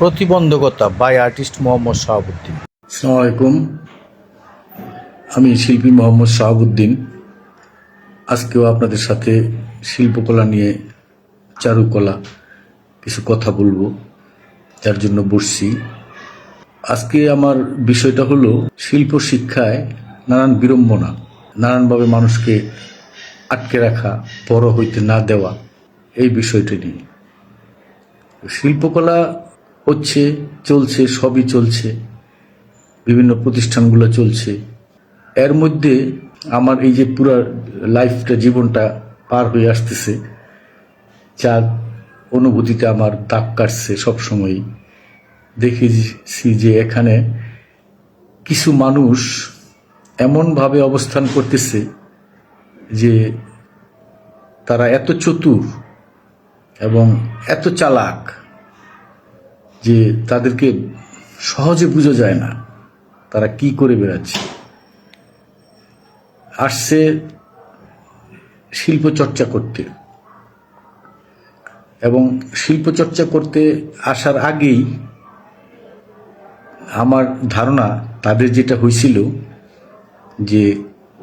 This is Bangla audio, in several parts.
প্রতিবন্ধকতা বাই আর্টিস্ট মোহাম্মদ শাহাবুদ্দিন। আসসালামু আলাইকুম। আমি শিল্পী মোহাম্মদ শাহাবুদ্দিন। আজকেও আপনাদের সাথে শিল্পকলা নিয়ে, চারুকলা কিছু কথা বলবো, যার জন্য বসছি। আজকে আমার বিষয়টা হলো শিল্প শিক্ষায় নানান বিড়ম্বনা, নানানভাবে মানুষকে আটকে রাখা, বড় হইতে না দেওয়া, এই বিষয়টি নিয়ে। শিল্পকলা হচ্ছে, চলছে, সবই চলছে, বিভিন্ন প্রতিষ্ঠানগুলো চলছে। এর মধ্যে আমার এই যে পুরা লাইফটা, জীবনটা পার হয়ে আসতেছে, যার অনুভূতিতে আমার দাগ কাটছে সবসময়ই। দেখেছি যে এখানে কিছু মানুষ এমনভাবে অবস্থান করতেছে যে তারা এত চতুর এবং এত চালাক যে তাদেরকে সহজে বোঝা যায় না তারা কি করে বেড়াচ্ছে। আসছে শিল্প চর্চা করতে, এবং শিল্প চর্চা করতে আসার আগেই আমার ধারণা তাদের যেটা হয়েছিল, যে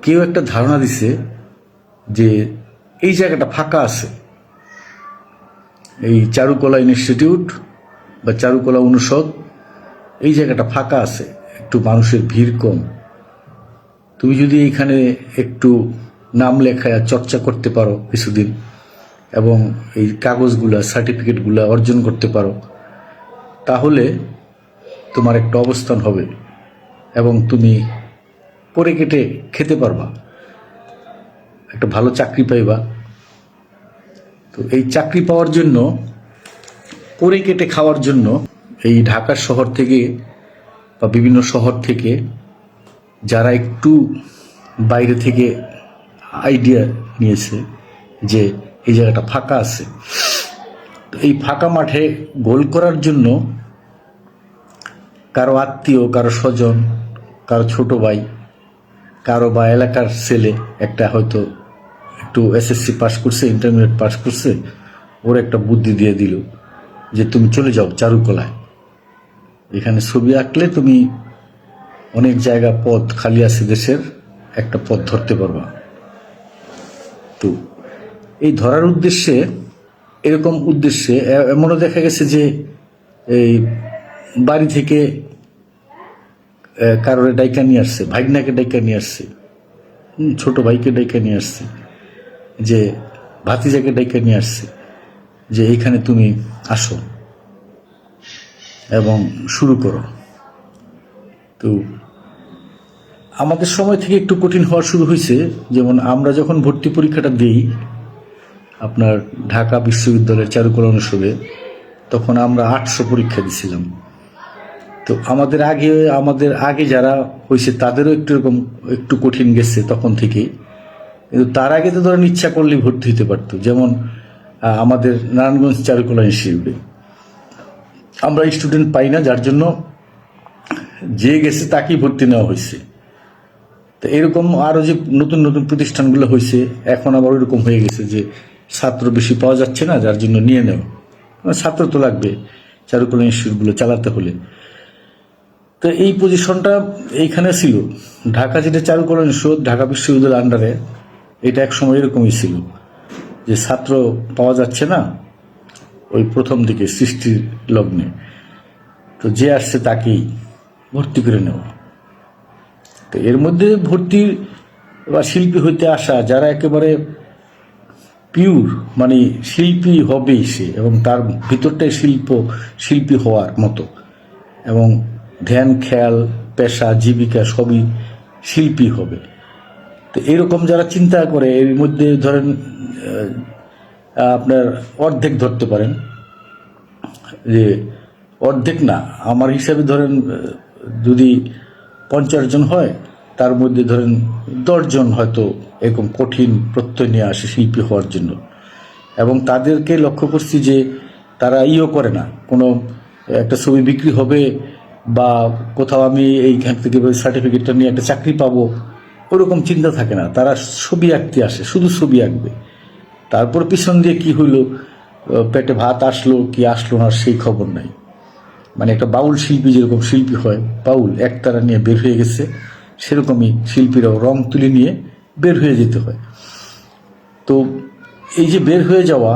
কেউ একটা ধারণা দিছে যে এই জায়গাটা ফাঁকা আছে, এই চারুকলা ইনস্টিটিউট বা চারুকলা অনুষদ, এই জায়গাটা ফাঁকা আছে, একটু মানুষের ভিড় কম, তুমি যদি এইখানে একটু নাম লেখায় চর্চা করতে পারো কিছুদিন, এবং এই কাগজগুলা, সার্টিফিকেটগুলা অর্জন করতে পারো, তাহলে তোমার একটা অবস্থান হবে এবং তুমি পরে কেটে খেতে পারবা, একটা ভালো চাকরি পাইবা। তো এই চাকরি পাওয়ার জন্য, পরে কেটে খাওয়ার জন্য এই ঢাকার শহর থেকে বা বিভিন্ন শহর থেকে যারা একটু বাইরে থেকে আইডিয়া নিয়েছে যে এই জায়গাটা ফাঁকা আছে, তো এই ফাঁকা মাঠে গোল করার জন্য কারো আত্মীয়, কারো স্বজন, কারো ছোট ভাই, কারো বা এলাকার ছেলে একটা হয়তো একটু এসএসসি পাস করছে, ইন্টারমিডিয়েট পাস করছে, ওর একটা বুদ্ধি দিয়ে দিল যে তুমি চলে যাও চারুকলায়, এখানে ছবি আঁকলে তুমি অনেক জায়গা পদ খালি আছে দেশের, একটা পদ ধরতে পারবা। তো এই ধরার উদ্দেশ্যে, এরকম উদ্দেশ্যে এমনও দেখা গেছে যে এই বাড়ি থেকে কারোর ডাইকা নিয়ে আসছে, ভাগনাকে ডাইকা নিয়ে আসছে, ছোট ভাইকে ডাইকা নিয়ে আসছে, যে ভাতিজাকে ডাইকা নিয়ে আসছে, যে এইখানে তুমি আসো এবং শুরু করো। তো আমাদের সময় থেকে একটু কঠিন হওয়া শুরু হয়েছে। যেমন আমরা যখন ভর্তি পরীক্ষাটা দিই আপনার ঢাকা বিশ্ববিদ্যালয়ের চারুকলা অনুষদে, তখন আমরা 800 পরীক্ষা দিছিলাম। তো আমাদের আগে যারা হয়েছে তাদেরও একটু কঠিন গেছে তখন থেকেই। কিন্তু তার আগে তো ধরেন ইচ্ছা করলেই ভর্তি হতে পারতো। যেমন আমাদের নারায়ণগঞ্জ চারুকলা ইনস্টিটিউটে আমরা স্টুডেন্ট পাই না, যার জন্য যে গেছে তাকেই ভর্তি নেওয়া হয়েছে। তো এরকম আরও যে নতুন নতুন প্রতিষ্ঠানগুলো হয়েছে, এখন আবার ওইরকম হয়ে গেছে যে ছাত্র বেশি পাওয়া যাচ্ছে না, যার জন্য নিয়ে নেওয়া, ছাত্র তো লাগবে চারুকলা ইনস্টিটিউটগুলো চালাতে হলে। তো এই পজিশনটা এইখানে ছিল। ঢাকা যেটা চারুকলা অনুষদ, ঢাকা বিশ্ববিদ্যালয়ের আন্ডারে, এটা এক সময় এরকমই ছিল যে ছাত্র পাওয়া যাচ্ছে না ওই প্রথম দিকে সৃষ্টির লগ্নে, তো যে আসছে তাকেই ভর্তি করে নেওয়া। তো এর মধ্যে ভর্তি বা শিল্পী হইতে আসা যারা একেবারে পিওর, মানে শিল্পী হবেই সে, এবং তার ভিতরটাই শিল্পী হওয়ার মতো, এবং ধ্যান, খেয়াল, পেশা, জীবিকা সবই শিল্পী হবে। তো এরকম যারা চিন্তা করে, এর মধ্যে ধরেন আপনার অর্ধেক ধরতে পারেন, যে অর্ধেক না, আমার হিসাবে ধরেন যদি 50 জন হয়, তার মধ্যে ধরেন 10 জন হয়তো এরকম কঠিন প্রত্যয় নিয়ে আসে শিল্পী হওয়ার জন্য। এবং তাদেরকে লক্ষ্য করছি যে তারা করে না, কোনো একটা ছবি বিক্রি হবে বা কোথাও আমি এইখান থেকে সার্টিফিকেটটা নিয়ে একটা চাকরি পাবো, ওরকম চিন্তা থাকে না। তারা ছবি আঁকতে আসে, শুধু ছবি আঁকবে, তারপর পিছন দিয়ে কি হইলো, পেটে ভাত আসলো কি আসলো না সেই খবর নাই। মানে একটা বাউল শিল্পী যেরকম শিল্পী হয়, বাউল একতারা নিয়ে বের হয়ে গেছে, সেরকমই শিল্পীরাও রং তুলি নিয়ে বের হয়ে যেতে হয়। তো এই যে বের হয়ে যাওয়া,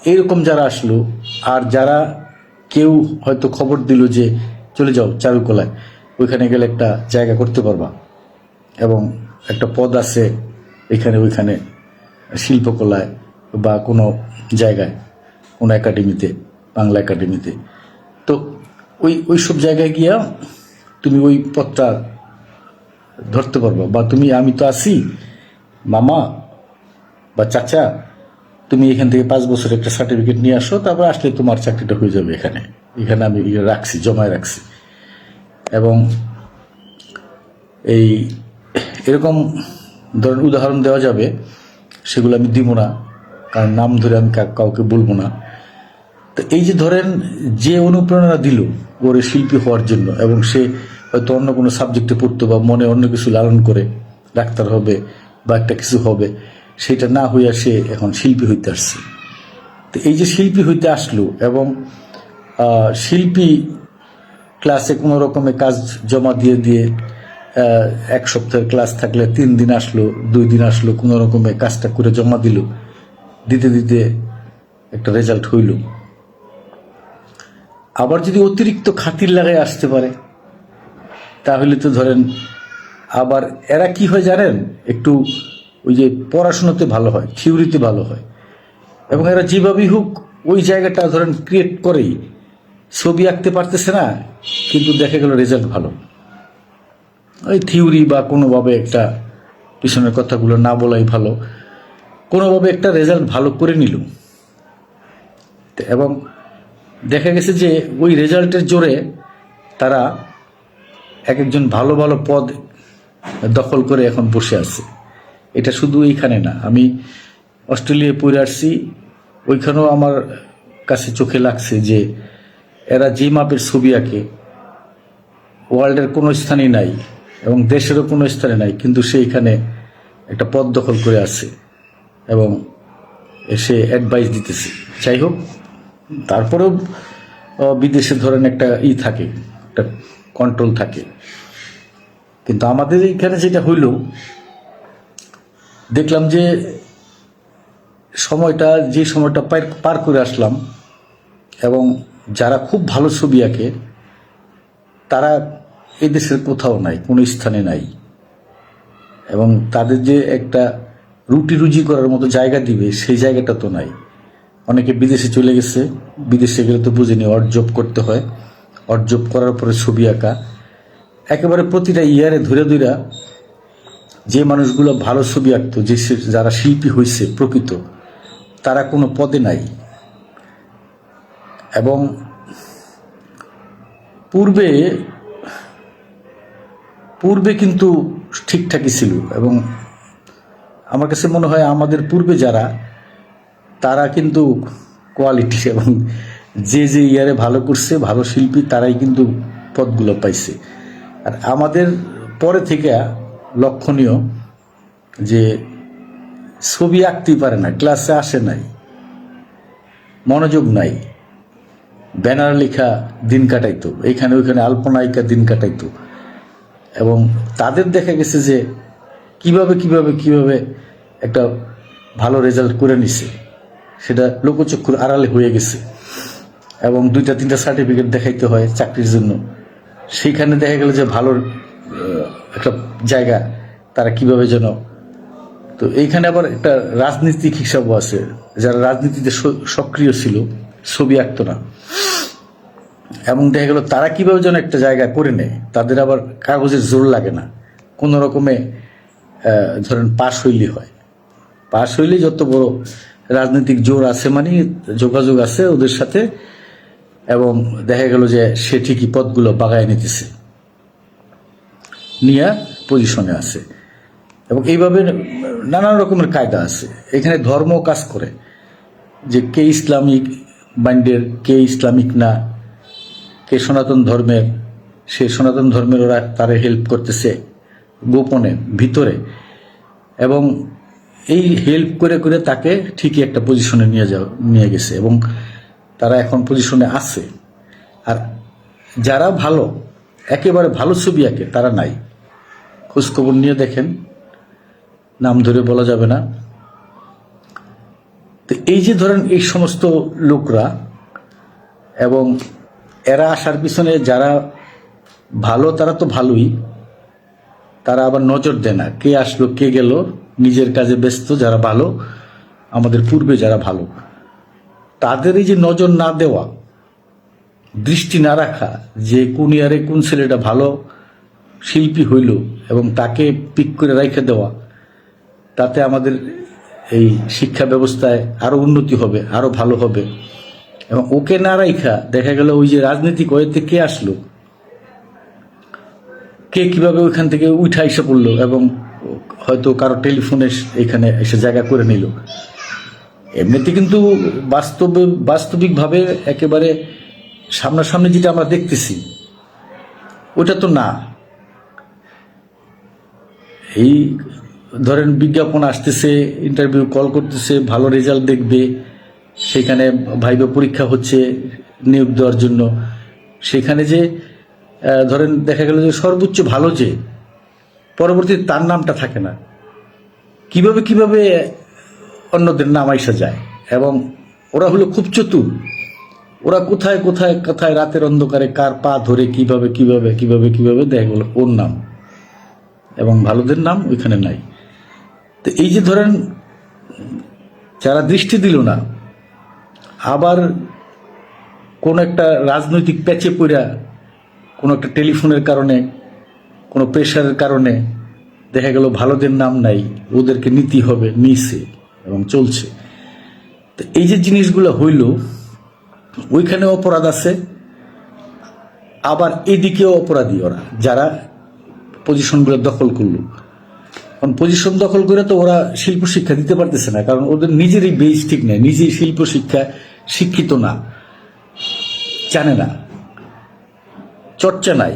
এইরকম যারা আসলো, আর যারা কেউ হয়তো খবর দিল যে চলে যাও চারুকলায়, ওইখানে গেলে একটা জায়গা করতে পারবা এবং একটা পদ আছে এখানে ওইখানে শিল্পকলায় বা কোনো জায়গায়, কোনো একাডেমিতে, বাংলা একাডেমিতে। তো ওই সব জায়গায় গিয়া তুমি ওই পদটা ধরতে পারবা, বা তুমি আমি তো আছি মামা বা চাচা, তুমি এখান থেকে 5 বছর একটা সার্টিফিকেট নিয়ে আসো, তারপর আসলে তোমার চাকরিটা হয়ে যাবে এখানে এখানে আমি রাখছি, জমায় রাখছি। এবং এই এরকম ধরেন উদাহরণ দেওয়া যাবে, সেগুলো আমি দিব না, কারণ নাম ধরে আমি কাউকে বলবো না। তো এই যে ধরেন যে অনুপ্রেরণা দিল ওর শিল্পী হওয়ার জন্য, এবং সে হয়তো অন্য কোনো সাবজেক্টে পড়তো বা মনে অন্য কিছু লালন করে ডাক্তার হবে বা একটা কিছু হবে, সেটা না হইয়া সে এখন শিল্পী হইতে আসছে। তো এই যে শিল্পী হইতে আসলো এবং শিল্পী ক্লাসে কোনো রকমের কাজ জমা দিয়ে দিয়ে 1 সপ্তাহের ক্লাস থাকলে 3 দিন আসলো, 2 দিন আসলো, কোনো রকমের কাজটা করে জমা দিল, দিতে দিতে একটা রেজাল্ট হইল। আবার যদি অতিরিক্ত খাতির লাগায় আসতে পারে, তাহলে তো ধরেন আবার এরা কি হয় জানেন, একটু ওই যে পড়াশোনাতে ভালো হয়, থিওরিতে ভালো হয়, এবং এরা যেভাবেই হোক ওই জায়গাটা ধরেন ক্রিয়েট করেই, ছবি আঁকতে পারতেছে না কিন্তু দেখা গেল রেজাল্ট ভালো, ওই থিওরি বা কোনোভাবে একটা পিছনের কথাগুলো না বলাই ভালো, কোনোভাবে একটা রেজাল্ট ভালো করে নিল। এবং দেখা গেছে যে ওই রেজাল্টের জোরে তারা এক একজন ভালো ভালো পদ দখল করে এখন বসে আছে। এটা শুধু এইখানে না, আমি অস্ট্রেলিয়ায় পড়ে আসছি, ওইখানেও আমার কাছে চোখে লাগছে যে এরা যে মাপের ছবি আঁকে ওয়ার্ল্ডের কোনো স্থানই নাই এবং দেশেরও কোনো স্থানে নাই, কিন্তু সেইখানে একটা পদ দখল করে আছে এবং এসে অ্যাডভাইস দিতেছে। যাই হোক, তারপরেও বিদেশে ধরেন একটা থাকে, একটা কন্ট্রোল থাকে। কিন্তু আমাদের এইখানে যেটা হইল, দেখলাম যে যে সময়টা পার করে আসলাম, এবং যারা খুব ভালো ছবি আঁকে তারা এই দেশের কোথাও নাই, কোনো স্থানে নাই, এবং তাদের যে একটা রুটি রুজি করার মতো জায়গা দিবে সেই জায়গাটা তো নাই। অনেকে বিদেশে চলে গেছে, বিদেশে গেলে তো বুঝিনি অড জব করতে হয়, অড জব করার পরে ছবি আঁকা, একেবারে প্রতিটা ইয়ারে ধরে ধরে যে মানুষগুলো ভালো ছবি আঁকতো, যারা শিল্পী হয়েছে প্রকৃত, তারা কোনো পদে নাই। এবং পূর্বে কিন্তু ঠিকঠাকই ছিল, এবং আমার কাছে মনে হয় আমাদের পূর্বে যারা, তারা কিন্তু কোয়ালিটি এবং যে ইয়ারে ভালো করছে, ভালো শিল্পী, তারাই কিন্তু পদগুলো পাইছে। আর আমাদের পরে থেকে লক্ষণীয় যে ছবি আঁকতেই পারে না, ক্লাসে আসে নাই, মনোযোগ নাই, ব্যানার লেখা দিন কাটাইতো, এইখানে ওইখানে আল্পনায়িকা দিন কাটাইতো, এবং তাদের দেখা গেছে যে কিভাবে একটা ভালো রেজাল্ট করে নিছে, সেটা লোকচক্ষুর আড়ালে হয়ে গেছে। এবং 2-3টা সার্টিফিকেট দেখাইতে হয় চাকরির জন্য, সেইখানে দেখা গেল যে ভালো একটা জায়গা তারা কিভাবে যেন। তো এইখানে আবার একটা রাজনীতিক হিসাবও আছে, যারা রাজনীতিতে সক্রিয় ছিল, ছবি আঁকতো না, এবং দেখা গেল তারা কিভাবে যেন একটা জায়গা করে নেয়। তাদের আবার কাগজের জোর লাগে না, কোনো রকমে ধরেন পাশ হইলেই হয়, পাশ হইলেই যত বড় রাজনৈতিক জোর আছে, মানে যোগাযোগ আছে ওদের সাথে, এবং দেখা গেল যে সে ঠিকই পদগুলো বাগায় নিতেছে, নিয়ে পজিশনে আছে। এবং এইভাবে নানান রকমের কায়দা আছে। এখানে ধর্ম কাজ করে, যে কে ইসলামিক মাইন্ডের, কে ইসলামিক না, কে সনাতন ধর্মের, সে সনাতন ধর্মের ওরা তারে হেল্প করতেছে গোপনে ভিতরে, এবং এই হেল্প করে করে তাকে ঠিকই একটা পজিশনে নিয়ে গেছে, এবং তারা এখন পজিশনে আছে। আর যারা ভালো, একেবারে ভালো ছবি আঁকে তারা নাই। খোঁজখবর নিয়ে দেখেন, নাম ধরে বলা যাবে না। তো এই যে ধরেন এই সমস্ত লোকরা, এবং এরা আসার পিছনে যারা ভালো তারা তো ভালোই, তারা আবার নজর দেয় না কে আসলো কে গেল, নিজের কাজে ব্যস্ত যারা ভালো, আমাদের পূর্বে যারা ভালো, তাদের এই যে নজর না দেওয়া, দৃষ্টি না রাখা যে কোন ইয়ারে কোন ছেলেটা ভালো শিল্পী হইল এবং তাকে পিক করে রাইখে দেওয়া, তাতে আমাদের এই শিক্ষা ব্যবস্থায় আরো উন্নতি হবে, আরো ভালো হবে। এবং ওকে না রাইখা দেখা গেল ওই যে রাজনীতিক ওয়েতে কে আসলো, কে কিভাবে ওইখান থেকে উঠা এসে পড়লো এবং হয়তো কারো টেলিফোনে এখানে এসে জায়গা করে নিল। এমনিতে কিন্তু বাস্তবিকভাবে একেবারে সামনাসামনি যেটা আমরা দেখতেছি ওটা তো না। এই ধরেন বিজ্ঞাপন আসতেছে, ইন্টারভিউ কল করতেছে, ভালো রেজাল্ট দেখবে, সেখানে ভাইবা পরীক্ষা হচ্ছে নিয়োগ দেওয়ার জন্য, সেখানে যে ধরেন দেখা গেল যে সর্বোচ্চ ভালো, যে পরবর্তীতে তার নামটা থাকে না, কিভাবে কিভাবে অন্যদের নাম আইসা যায়। এবং ওরা হলো খুব চতুর, ওরা কোথায় কোথায় কোথায় রাতের অন্ধকারে কার পা ধরে কিভাবে কিভাবে কিভাবে কিভাবে দেখা গেল ওর নাম, এবং ভালোদের নাম ওইখানে নাই। তো এই যে ধরেন যারা দৃষ্টি দিল না, আবার কোন একটা রাজনৈতিক প্যাচে পড়া, কোনো একটা টেলিফোনের কারণে, কোনো প্রেশারের কারণে দেখা গেল ভালোদের নাম নাই, ওদেরকে নীতি হবে, নিছে এবং চলছে। তো এই যে জিনিসগুলো হইল, ওইখানে অপরাধ আছে, আবার এদিকেও অপরাধী ওরা যারা পজিশনগুলো দখল করলো। কারণ পজিশন দখল করে তো ওরা শিল্প শিক্ষা দিতে পারতেছে না, কারণ ওদের নিজেরই বেস ঠিক নেই, নিজেই শিল্প শিক্ষা শিক্ষিত না, জানে না, চর্চা নাই।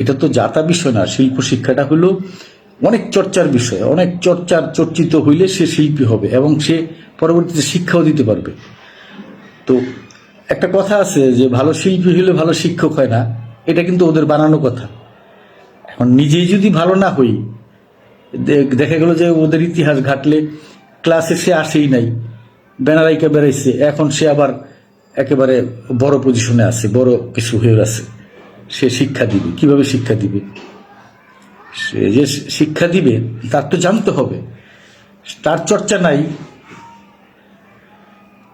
এটা তো জাতা বিষয় না, শিল্প শিক্ষাটা হলো অনেক চর্চার বিষয়, অনেক চর্চিত হইলে সে শিল্পী হবে এবং সে পরবর্তীতে শিক্ষাও দিতে পারবে। তো একটা কথা আছে যে ভালো শিল্পী হইলে ভালো শিক্ষক হয় না, এটা কিন্তু ওদের বানানো কথা। এখন নিজেই যদি ভালো না হই, দেখা গেল যে ওদের ইতিহাস ঘাটলে ক্লাসে সে আসেই নাই, বেনারাইকা বেড়াইছে, এখন সে আবার একেবারে বড় পজিশনে আছে, বড় কিছু হয়ে আছে, সে শিক্ষা দিবে কিভাবে? শিক্ষা দিবে, সে যে শিক্ষা দিবে তার তো জানতে হবে, তার চর্চা নাই।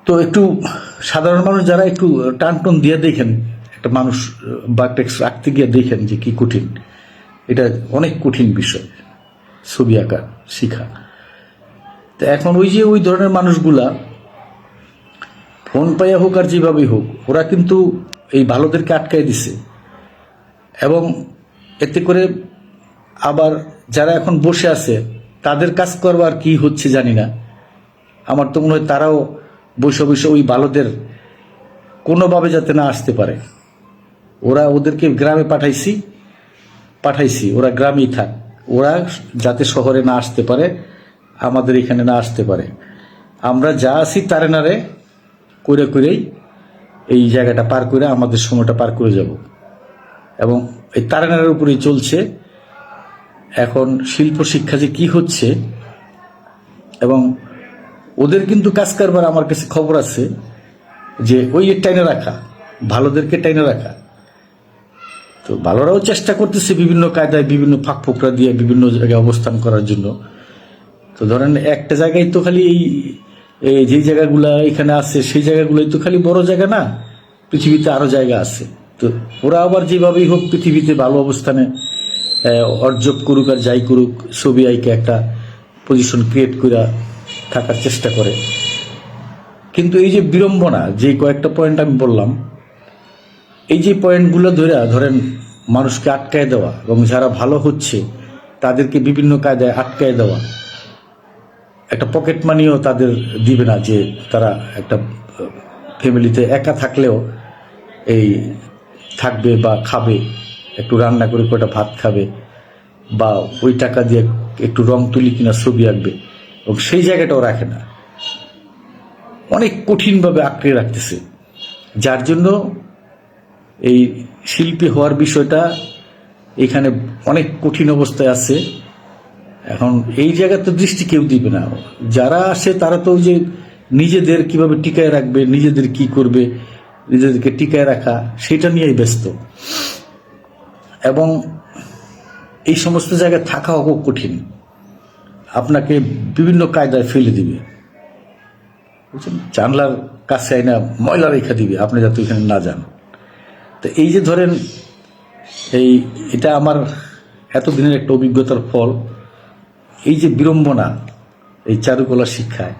তো একটু সাধারণ মানুষ যারা একটু টানটন দিয়ে দেখেন, একটা মানুষ বা একটা আঁকতে গিয়ে দেখেন যে কি কঠিন, এটা অনেক কঠিন বিষয় ছবি আঁকা শিখা। তো এখন ওই যে ওই ধরনের মানুষগুলা ফোন পাইয়া হোক আর যেভাবেই হোক, ওরা কিন্তু এই ভালোদেরকে আটকায় দিছে, এবং এতে করে আবার যারা এখন বসে আছে তাদের কাজ করবার কি হচ্ছে জানি না। আমার তো মনে হয় তারাও বসে বসে ওই ভালোদের কোনোভাবে যাতে না আসতে পারে, ওরা ওদেরকে গ্রামে পাঠাইছি, ওরা গ্রামেই থাক, ওরা যাতে শহরে না আসতে পারে, আমাদের এখানে না আসতে পারে, আমরা যা আছি তারে নারে করেই এই জায়গাটা পার করে আমাদের সময়টা পার করে যাব। এবং এই তারেনারের উপরেই চলছে এখন শিল্প শিক্ষা যে কি হচ্ছে। এবং ওদের কিন্তু কাজ কারবার আমার কাছে খবর আছে যে ওই টাইনে রাখা, ভালোদেরকে টাইনে রাখা। তো ভালোরাও চেষ্টা করতেছে বিভিন্ন কায়দায়, বিভিন্ন ফাঁক ফোকরা দিয়ে বিভিন্ন জায়গায় অবস্থান করার জন্য। তো ধরেন একটা জায়গায় তো খালি এই যে জায়গাগুলা এখানে আছে, সেই জায়গাগুলোই তো খালি বড় জায়গা না, পৃথিবীতে আরো জায়গা আছে। তো ওরা আবার যেভাবেই হোক পৃথিবীতে ভালো অবস্থানে অর্জন করুক আর যাই করুক, ছবি আইকে একটা পজিশন ক্রিয়েট করে থাকার চেষ্টা করে। কিন্তু এই যে বিড়ম্বনা, যে কয়েকটা পয়েন্ট আমি বললাম, এই যে পয়েন্টগুলো ধরেন মানুষকে আটকায় দেওয়া এবং যারা ভালো হচ্ছে তাদেরকে বিভিন্ন কায়দায় আটকায় দেওয়া, একটা পকেট মানিও তাদের দিবে না যে তারা একটা ফ্যামিলিতে একা থাকলেও এই থাকবে বা খাবে, একটু রান্না করে কয়টা ভাত খাবে, বা ওই টাকা দিয়ে একটু রং তুলি কিনা ছবি আঁকবে, এবং সেই জায়গাটাও রাখে না, অনেক কঠিনভাবে আঁকড়ে রাখতেছে। যার জন্য এই শিল্পী হওয়ার বিষয়টা এখানে অনেক কঠিন অবস্থায় আছে। এখন এই জায়গায় তো দৃষ্টি কেউ দিবে না, যারা আসে তারা তো ওই যে নিজেদের কিভাবে টিকায় রাখবে, নিজেদের কি করবে, নিজেদেরকে টিকায় রাখা সেটা নিয়েই ব্যস্ত। এবং এই সমস্ত জায়গায় থাকাও খুব কঠিন, আপনাকে বিভিন্ন কায়দায় ফেলে দিবে, বুঝছেন, জানলার কাছে আইনা ময়লা রেখা দিবে আপনি যাতে ওইখানে না যান। তো এই যে ধরেন এটা আমার এতদিনের একটা অভিজ্ঞতার ফল। এই যে বিড়ম্বনা এই চারুকলা শিক্ষায়,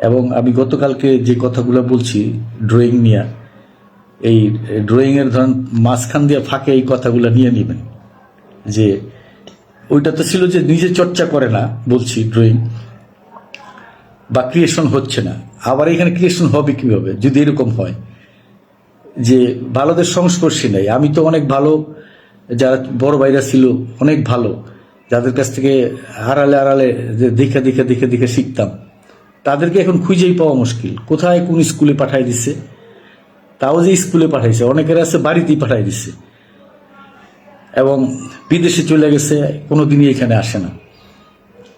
এবং আমি গতকালকে যে কথাগুলো বলছি ড্রয়িং নিয়ে, এই ড্রয়িংয়ের ধরেন মাঝখান দিয়ে ফাঁকে এই কথাগুলো নিয়ে নেবেন, যে ওইটা তো ছিল যে নিজে চর্চা করে না বলছি ড্রয়িং বা ক্রিয়েশন হচ্ছে না, আবার এখানে ক্রিয়েশন হবে কিভাবে যদি এরকম হয় যে ভালোদের সংস্পর্শে নেই। আমি তো অনেক ভালো, যারা বড় ভাইরা ছিল অনেক ভালো, যাদের কাছ থেকে আড়ালে আড়ালে দেখে দেখে দেখে দেখে শিখতাম, তাদেরকে এখন খুঁজেই পাওয়া মুশকিল। কোথায় কোন স্কুলে পাঠাই দিচ্ছে, তাও যে স্কুলে পাঠাইছে, অনেকের আছে বাড়িতেই পাঠাই দিচ্ছে, এবং বিদেশে চলে গেছে, কোনোদিনই এখানে আসে না,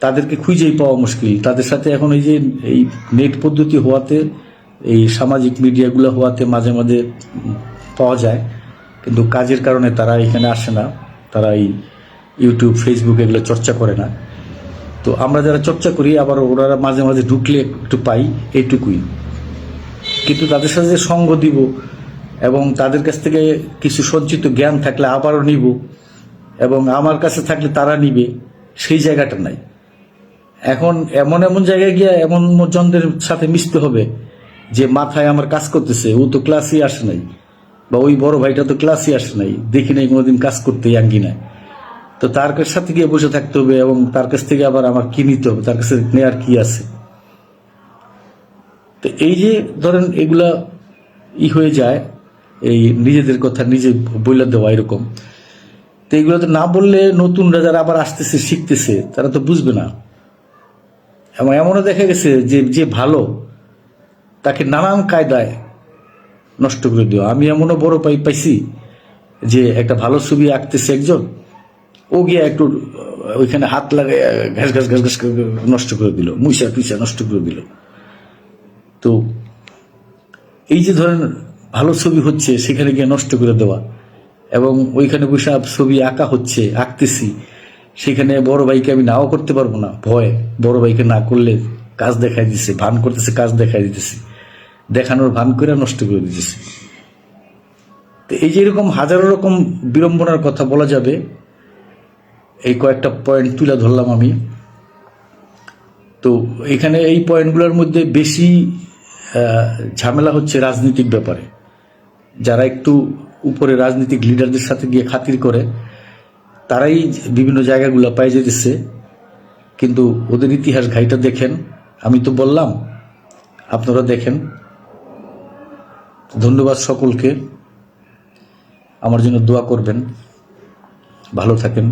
তাদেরকে খুঁজেই পাওয়া মুশকিল। তাদের সাথে এখন এই নেট পদ্ধতি হওয়াতে, এই সামাজিক মিডিয়াগুলো হওয়াতে মাঝে মাঝে পাওয়া যায়, কিন্তু কাজের কারণে তারা এখানে আসে না, তারা এই ইউটিউব ফেসবুক এগুলো চর্চা করে না। তো আমরা যারা চর্চা করি আবার ওরা মাঝে মাঝে ঢুকলে একটু পাই, এইটুকুই। কিন্তু তাদের সাথে যে সঙ্গ দিব এবং তাদের কাছ থেকে কিছু সঞ্চিত জ্ঞান থাকলে আবারও নিব, এবং আমার কাছে থাকলে তারা নিবে, সেই জায়গাটা নাই। এখন এমন এমন জায়গায় গিয়ে এমন জনদের সাথে মিশতে হবে যে মাথায় আমার কাজ করতেছে, ও তো ক্লাসই আসে নাই, বা ওই বড় ভাইটা তো ক্লাসই আসে নাই, দেখি নাই কোনোদিন কাজ করতে আঙ্গি নাই। তো তার সাথে গিয়ে বসে থাকতে হবে, এবং তার কাছ থেকে আবার আমার কি নিতে হবে, তার কাছে নেয়ার কি আছে। তো এই যে ধরেন এগুলা হয়ে যায়, এই নিজেদের কথা নিজে বইলা দেওয়া এরকম। তো এইগুলো তো না বললে নতুনরা যারা আবার আসতেছে শিখতেছে তারা তো বুঝবে না। এবং এমনও দেখা গেছে যে ভালো তাকে নানান কায়দায় নষ্ট করে দেওয়া। আমি এমনও বড় পাইছি যে একটা ভালো ছবি আঁকতেছে একজন, ও গিয়ে একটু ওইখানে হাত লাগায় ঘাস ঘাস ঘাস ঘাস করে নষ্ট করে দিল, মুইসা টুইসা নষ্ট করে দিল। তো এই যে ধরেন ভালো ছবি হচ্ছে সেখানে গিয়ে নষ্ট করে দেওয়া, এবং ওইখানে বসে ছবি আঁকা হচ্ছে, আঁকতেছি, সেখানে বড় ভাইকে আমি নাও করতে পারবো না, ভয়, বড় ভাইকে না করলে কাজ দেখাই দিচ্ছে, ভান করতেছে কাজ দেখাই দিতেছি, দেখানোর ভান করে নষ্ট করে দিতেছে। তো এই যে এরকম হাজারো রকম বিড়ম্বনার কথা বলা যাবে, এই কয়েকটা পয়েন্ট তুলে ধরলাম আমি। তো এখানে এই পয়েন্টগুলোর মধ্যে বেশি ঝামেলা হচ্ছে রাজনৈতিক ব্যাপারে। যারা একটু উপরে রাজনৈতিক লিডারদের সাথে গিয়ে খাতির করে তারাই বিভিন্ন জায়গাগুলো পাই যেতেছে, কিন্তু ওদের ইতিহাস ঘাইটা দেখেন। আমি তো বললাম, আপনারা দেখেন। ধন্যবাদ সকলকে, আমার জন্য দোয়া করবেন, ভালো থাকেন।